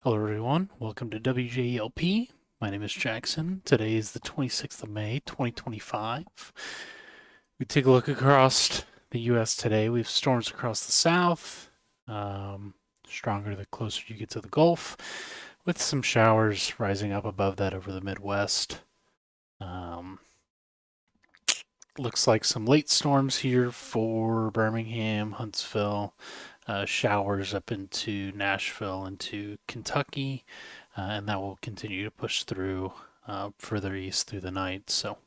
Hello everyone, welcome to WJELP. My name is Jackson. Today is the 26th of May, 2025. We take a look across the U.S. today. We have storms across the south, stronger the closer you get to the Gulf, with some showers rising up above that over the Midwest. Um, Looks like some late storms here for Birmingham, Huntsville, showers up into Nashville, into Kentucky, and that will continue to push through further east through the night. So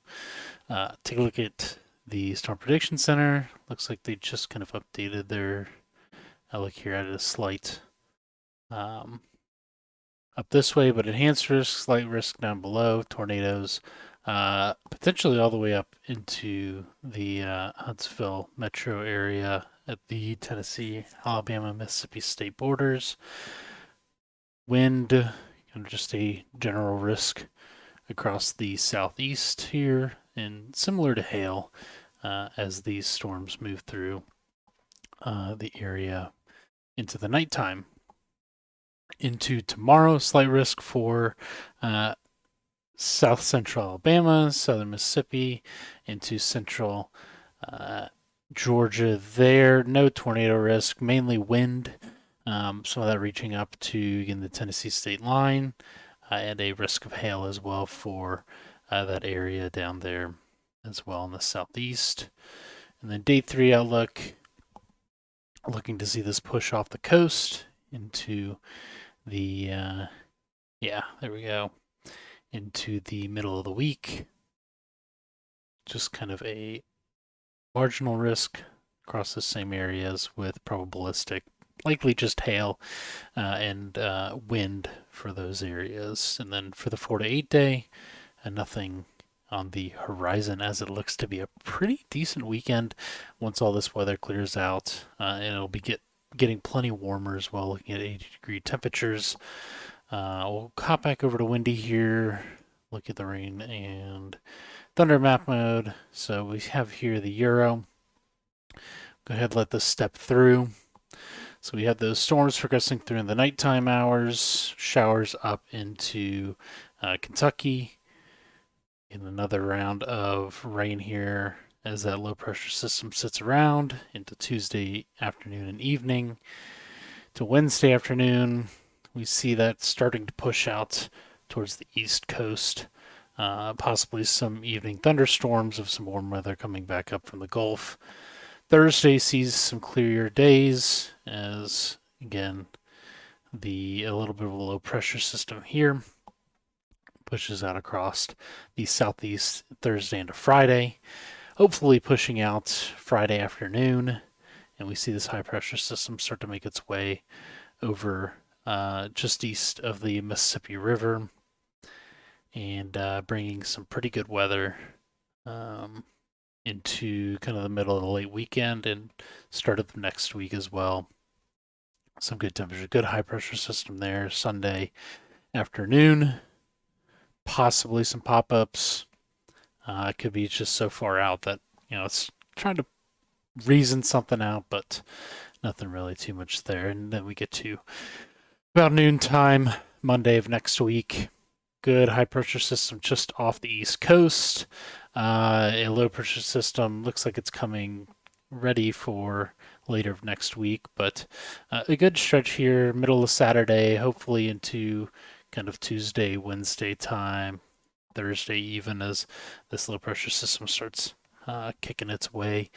take a look at the Storm Prediction Center. Looks like they just kind of updated their outlook here, added a slight um, up this way, but enhanced risk, slight risk down below, tornadoes, potentially all the way up into the Huntsville metro area at the Tennessee, Alabama, Mississippi state borders. Wind, just a general risk across the southeast here, and similar to hail as these storms move through the area into the nighttime. Into tomorrow, slight risk for south central Alabama, southern Mississippi, into central Georgia there. No tornado risk, mainly wind. Some of that reaching up to, again, the Tennessee state line, and a risk of hail as well for that area down there as well in the southeast. And then day 3 outlook, looking to see this push off the coast into the, there we go, into the middle of the week. Just kind of a marginal risk across the same areas with probabilistic, likely just hail and wind for those areas. And then for the 4 to 8 day, nothing on the horizon, as it looks to be a pretty decent weekend once all this weather clears out, and it'll be getting plenty warmer as well, looking at 80-degree temperatures. We'll hop back over to windy here, look at the rain and thunder map mode. So we have here the Euro. Go ahead and let this step through. So we have those storms progressing through in the nighttime hours, showers up into Kentucky, and another round of rain here as that low pressure system sits around into Tuesday afternoon and evening. To Wednesday afternoon, we see that starting to push out towards the east coast. Possibly some evening thunderstorms of some warm weather coming back up from the Gulf. Thursday sees some clearer days as, again, a little bit of a low pressure system here pushes out across the southeast Thursday into Friday, hopefully pushing out Friday afternoon. And we see this high pressure system start to make its way over just east of the Mississippi River and bringing some pretty good weather into kind of the middle of the late weekend and start of the next week as well. Some good temperature, good high pressure system there Sunday afternoon. Possibly some pop-ups. It could be just so far out that, it's trying to reason something out, but nothing really too much there. And then we get to about noontime, Monday of next week. Good high pressure system just off the East Coast. A low pressure system looks like it's coming ready for later of next week, but a good stretch here, middle of Saturday, hopefully into kind of Tuesday, Wednesday time, Thursday even, as this low pressure system starts kicking its way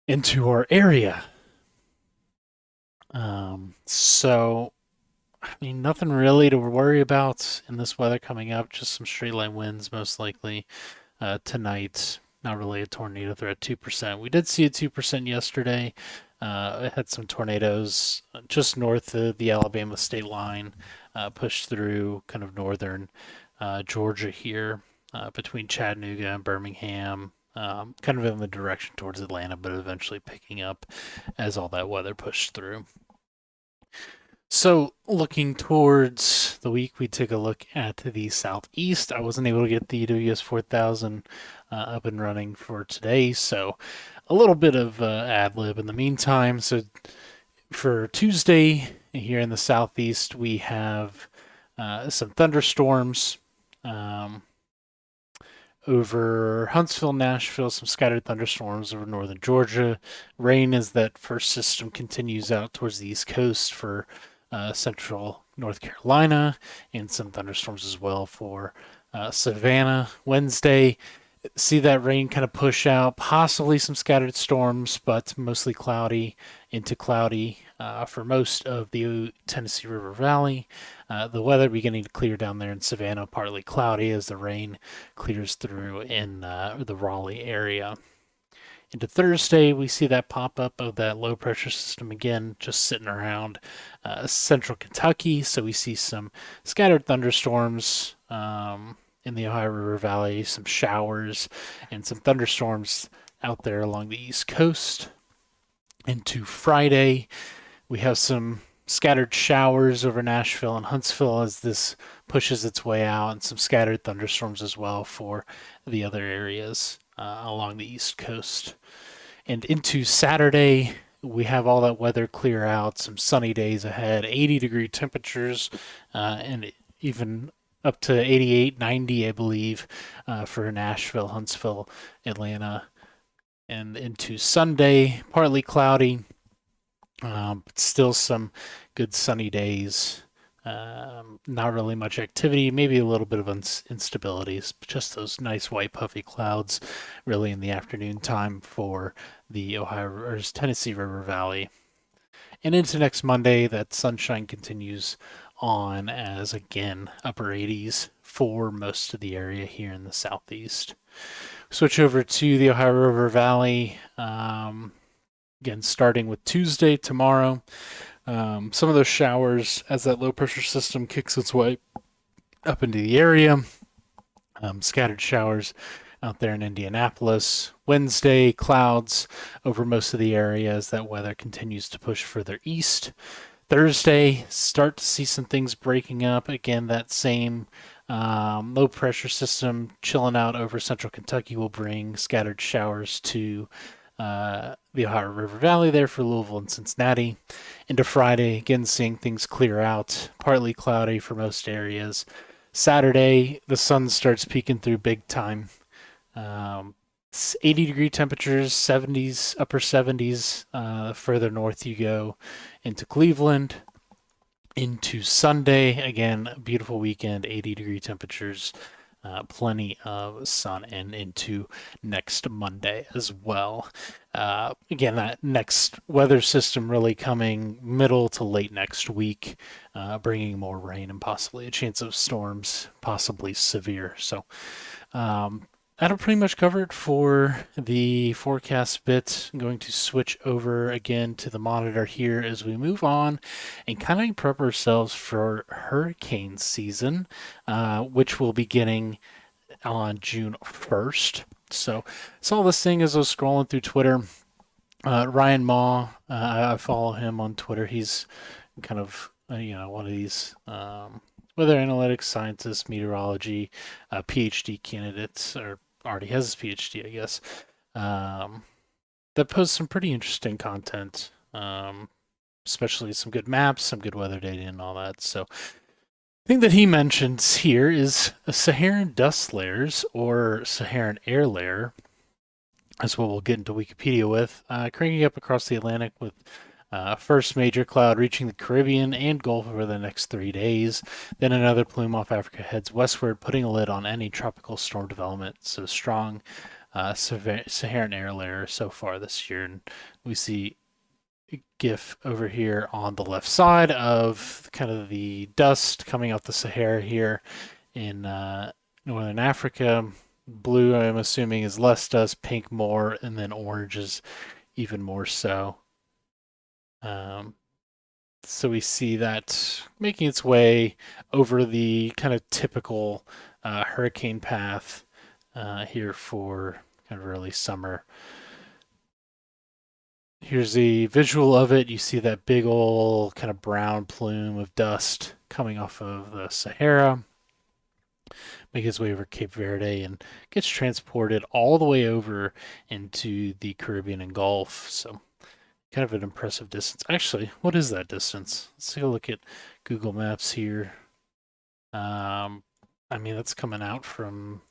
into our area. So, I mean, nothing really to worry about in this weather coming up, just some straight line winds most likely tonight. Not really a tornado threat, 2%. We did see a 2% yesterday. It had some tornadoes just north of the Alabama state line, pushed through kind of northern Georgia here, between Chattanooga and Birmingham, kind of in the direction towards Atlanta, but eventually picking up as all that weather pushed through. So looking towards the week, we take a look at the southeast. I wasn't able to get the WS 4000 up and running for today, so a little bit of ad lib in the meantime. So For Tuesday here in the southeast, we have some thunderstorms. Um, Over Huntsville, Nashville, some scattered thunderstorms over northern Georgia. Rain as that first system continues out towards the east coast for central North Carolina, and some thunderstorms as well for Savannah. Wednesday, see that rain kind of push out, possibly some scattered storms, but mostly cloudy into cloudy for most of the Tennessee River Valley. The weather beginning to clear down there in Savannah, partly cloudy as the rain clears through in the Raleigh area. Into Thursday, we see that pop up of that low pressure system again, just sitting around central Kentucky. So we see some scattered thunderstorms in the Ohio River Valley, some showers, and some thunderstorms out there along the East Coast. Into Friday, we have some scattered showers over Nashville and Huntsville as this pushes its way out, and some scattered thunderstorms as well for the other areas along the East Coast. And into Saturday, we have all that weather clear out, some sunny days ahead, 80-degree temperatures, and even up to 88, 90, I believe, for Nashville, Huntsville, Atlanta. And into Sunday, partly cloudy, but still some good sunny days. Not really much activity, maybe a little bit of instabilities, just those nice white puffy clouds really in the afternoon time for the Ohio or Tennessee River Valley. And into next Monday, that sunshine continues on as again upper 80s for most of the area here in the southeast. Switch over to the Ohio River Valley. Again, starting with Tuesday, tomorrow. Some of those showers as that low pressure system kicks its way up into the area. Scattered showers out there in Indianapolis. Wednesday, clouds over most of the area as that weather continues to push further east. Thursday, start to see some things breaking up. Again, that same low pressure system chilling out over central Kentucky will bring scattered showers to the Ohio River Valley there for Louisville and Cincinnati. Into Friday, again, seeing things clear out, partly cloudy for most areas. Saturday, the sun starts peeking through big time. 80-degree temperatures, 70s, upper 70s. Further north you go into Cleveland. Into Sunday, again, beautiful weekend, 80-degree temperatures, plenty of sun, and into next Monday as well. Again, that next weather system really coming middle to late next week, bringing more rain and possibly a chance of storms, possibly severe. So that'll pretty much cover it for the forecast bit. I'm going to switch over again to the monitor here as we move on and kind of prep ourselves for hurricane season, which will be beginning on June 1st. So saw this thing as I was scrolling through Twitter. Ryan Maw, I follow him on Twitter. He's kind of one of these weather analytics scientists, meteorology, PhD candidates, or already has his PhD, I guess. That posts some pretty interesting content, especially some good maps, some good weather data, and all that. So thing that he mentions here is Saharan dust layers or Saharan air layer. That's what we'll get into Wikipedia with. Cranking up across the Atlantic with first major cloud reaching the Caribbean and Gulf over the next 3 days. Then another plume off Africa heads westward, putting a lid on any tropical storm development. So strong Saharan air layer so far this year. And we see GIF over here on the left side of kind of the dust coming off the Sahara here in northern Africa. Blue, I'm assuming, is less dust, pink more, and then orange is even more so. So we see that making its way over the kind of typical hurricane path here for kind of early summer. Here's a visual of it. You see that big old kind of brown plume of dust coming off of the Sahara, make its way over Cape Verde and gets transported all the way over into the Caribbean and Gulf. So kind of an impressive distance. Actually, what is that distance? Let's take a look at Google Maps here. I mean, that's coming out from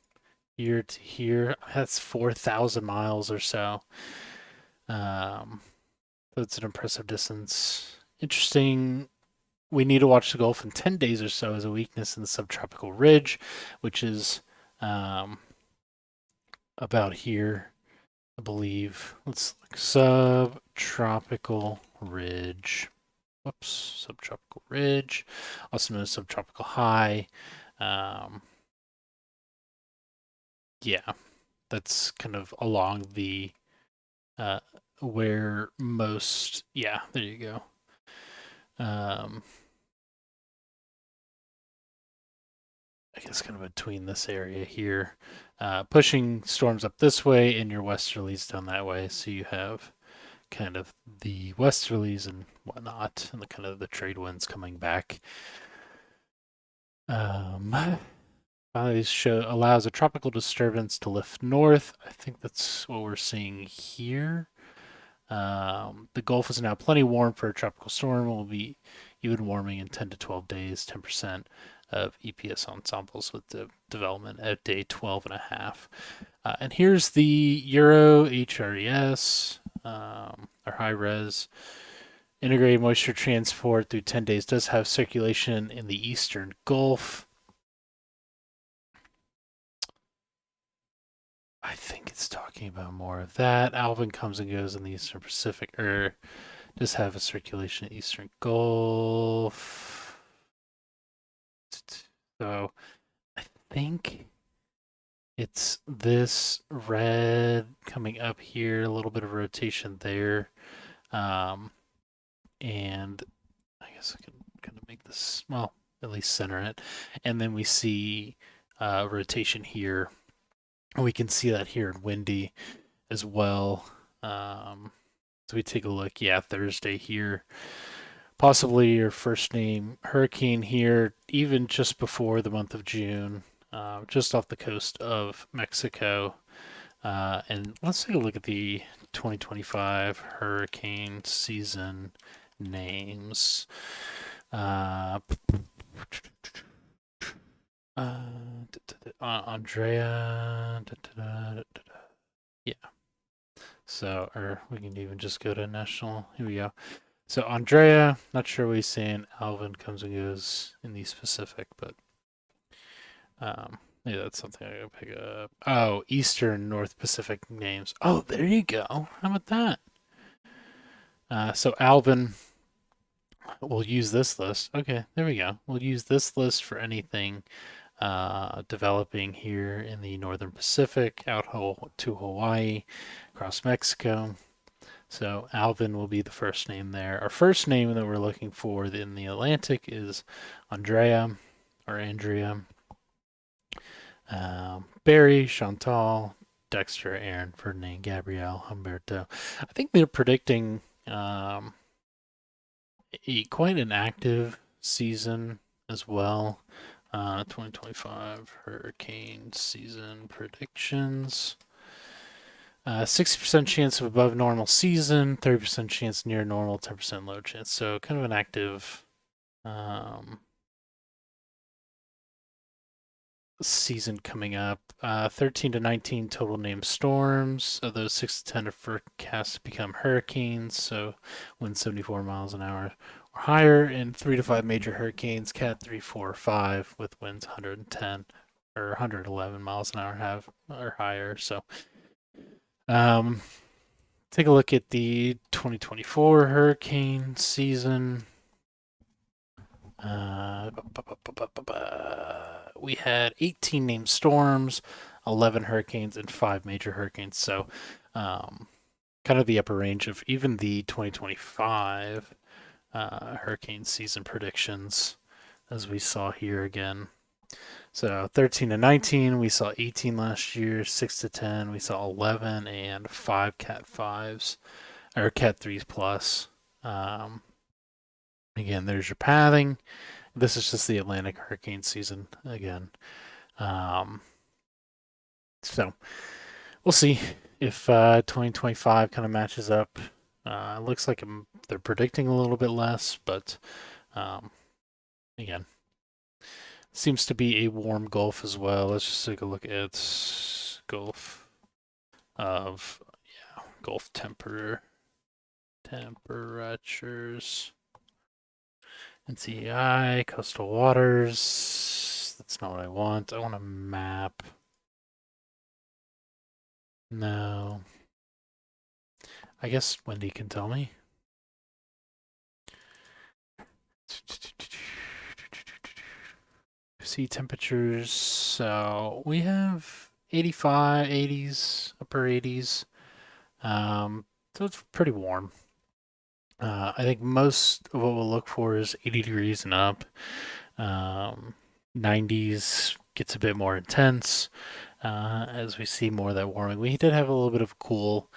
here to here. That's 4,000 miles or so. Um, so it's an impressive distance. Interesting. We need to watch the Gulf in 10 days or so as a weakness in the subtropical ridge, which is um, about here, I believe. Let's look. Subtropical ridge. Whoops. Subtropical ridge. Also known as subtropical high. Um, yeah, that's kind of along the uh, where most. Yeah, there you go. Um, I guess kind of between this area here, pushing storms up this way and your westerlies down that way. So you have kind of the westerlies and whatnot, and the kind of the trade winds coming back. This show allows a tropical disturbance to lift north. I think that's what we're seeing here. The Gulf is now plenty warm for a tropical storm. It will be even warming in 10 to 12 days, 10% of EPS ensembles with the development at day 12 and a half. And here's the Euro HRES, or high res. Integrated moisture transport through 10 days does have circulation in the eastern Gulf. I think it's talking about more of that. Alvin comes and goes in the Eastern Pacific, or does have a circulation in Eastern Gulf. So I think it's this red coming up here, a little bit of rotation there. And I guess I can kind of make this, well, at least center it. And then we see rotation here. We can see that here in Windy as well. So we take a look. Yeah, Thursday here. Possibly your first name hurricane here, even just before the month of June, just off the coast of Mexico. And let's take a look at the 2025 hurricane season names. Andrea. Yeah. So, or we can even just go to national. Here we go. So Andrea, not sure what he's saying. Alvin comes and goes in the specific, but maybe that's something I gotta pick up. Oh, Eastern North Pacific names. Oh, there you go. How about that? So Alvin, we'll use this list. Okay, there we go. We'll use this list for anything developing here in the Northern Pacific, out to Hawaii, across Mexico. So Alvin will be the first name there. Our first name that we're looking for in the Atlantic is Andrea or Andrea. Barry, Chantal, Dexter, Aaron, Ferdinand, Gabrielle, Humberto. I think they're predicting quite an active season as well. 2025 hurricane season predictions. 60% chance of above normal season, 30% chance near normal, 10% low chance. So kind of an active season coming up. 13 to 19 total named storms. Of those, 6 to 10 are forecast to become hurricanes. So winds 74 miles an hour or higher. And 3 to 5 major hurricanes, Cat 3, 4, 5, with winds 110 or 111 miles an hour or higher. So take a look at the 2024 hurricane season. We had 18 named storms, 11 hurricanes, and 5 major hurricanes. So, kind of the upper range of even the 2025 hurricane season predictions, as we saw here again. So 13 to 19, we saw 18 last year, 6 to 10, we saw 11, and 5 Cat 5s, or Cat 3s plus. Again, there's your pathing. This is just the Atlantic hurricane season again. So we'll see if 2025 kind of matches up It looks like they're predicting a little bit less, but um, again, seems to be a warm Gulf as well. Let's just take a look at Gulf of Gulf temperatures. NCEI, coastal waters. That's not what I want. I want a map. No. I guess Wendy can tell me. Sea temperatures. So we have 85, 80s, upper 80s. So it's pretty warm. I think most of what we'll look for is 80 degrees and up. 90s gets a bit more intense as we see more of that warming. We did have a little bit of cool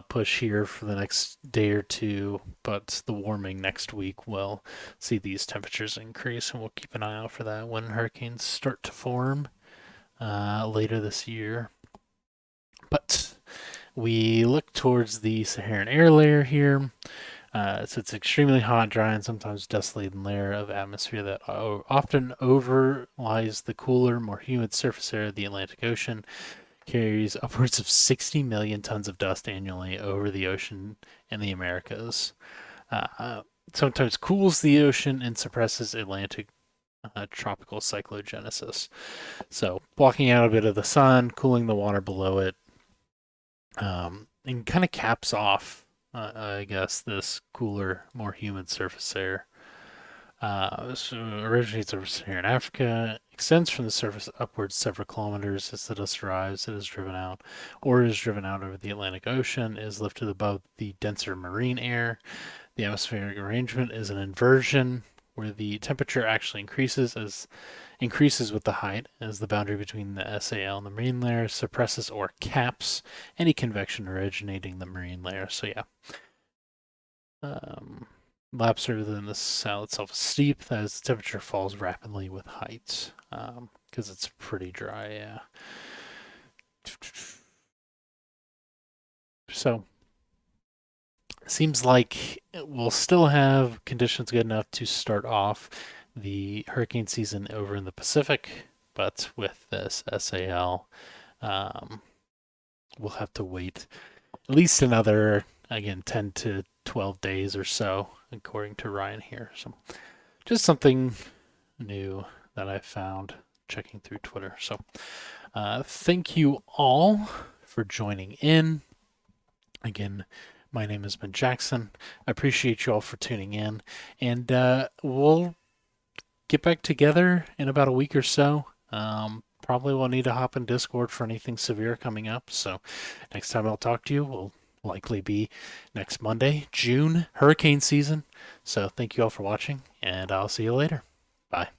push here for the next day or two, but the warming next week will see these temperatures increase, and we'll keep an eye out for that when hurricanes start to form later this year. But we look towards the Saharan air layer here. So it's extremely hot, dry, and sometimes dust-laden layer of atmosphere that often overlies the cooler, more humid surface area of the Atlantic Ocean. Carries upwards of 60 million tons of dust annually over the ocean in the Americas. Sometimes cools the ocean and suppresses Atlantic tropical cyclogenesis. So blocking out a bit of the sun, cooling the water below it, and kind of caps off, I guess, this cooler, more humid surface air. So originates over Saharan Africa, extends from the surface upwards several kilometers as the dust arrives, it is driven out, or is driven out over the Atlantic Ocean, is lifted above the denser marine air. The atmospheric arrangement is an inversion where the temperature actually increases with the height as the boundary between the SAL and the marine layer suppresses or caps any convection originating in the marine layer. So yeah. Lapse within the cell itself is steep as the temperature falls rapidly with height because it's pretty dry, yeah. So seems like we'll still have conditions good enough to start off the hurricane season over in the Pacific, but with this SAL, we'll have to wait at least another, again, 10 to 12 days or so, according to Ryan here. So just something new that I found checking through Twitter. So thank you all for joining in. Again, my name has been Jackson. I appreciate you all for tuning in, and we'll get back together in about a week or so. Probably won't need to hop in Discord for anything severe coming up. So next time I'll talk to you will likely be next Monday, June, hurricane season. So thank you all for watching, and I'll see you later. Bye.